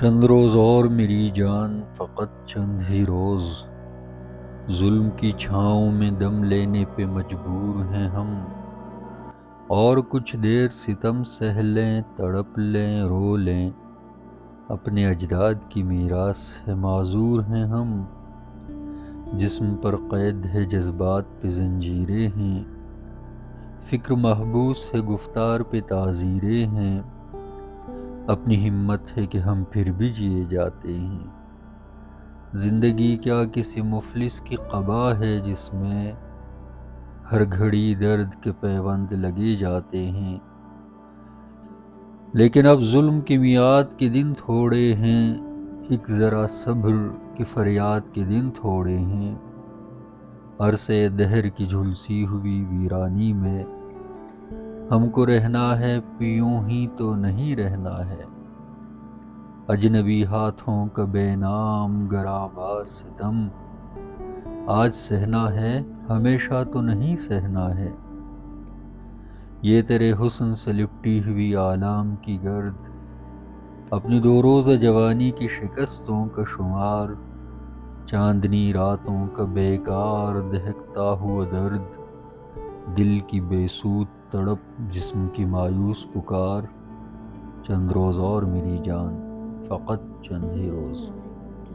چند روز اور میری جان، فقط چند ہی روز، ظلم کی چھاؤں میں دم لینے پہ مجبور ہیں ہم، اور کچھ دیر ستم سہ لیں، تڑپ لیں، رو لیں، اپنے اجداد کی میراث سے معذور ہیں ہم۔ جسم پر قید ہے، جذبات پہ زنجیریں ہیں، فکر محبوس ہے، گفتار پہ تعزیریں ہیں، اپنی ہمت ہے کہ ہم پھر بھی جیے جاتے ہیں۔ زندگی کیا کسی مفلس کی قبا ہے جس میں ہر گھڑی درد کے پیوند لگے جاتے ہیں، لیکن اب ظلم کی میعاد کے دن تھوڑے ہیں، ایک ذرا صبر کی فریاد کے دن تھوڑے ہیں۔ عرصے دہر کی جھلسی ہوئی ویرانی میں ہم کو رہنا ہے، پیوں ہی تو نہیں رہنا ہے۔ اجنبی ہاتھوں کا بے نام گراں ستم آج سہنا ہے، ہمیشہ تو نہیں سہنا ہے۔ یہ تیرے حسن سے لپٹی ہوئی آلام کی گرد، اپنی دو روزہ جوانی کی شکستوں کا شمار، چاندنی راتوں کا بیکار دہکتا ہوا درد، دل کی بے سود تڑپ، جسم کی مایوس پکار۔ چند روز اور میری جان، فقط چند ہی روز۔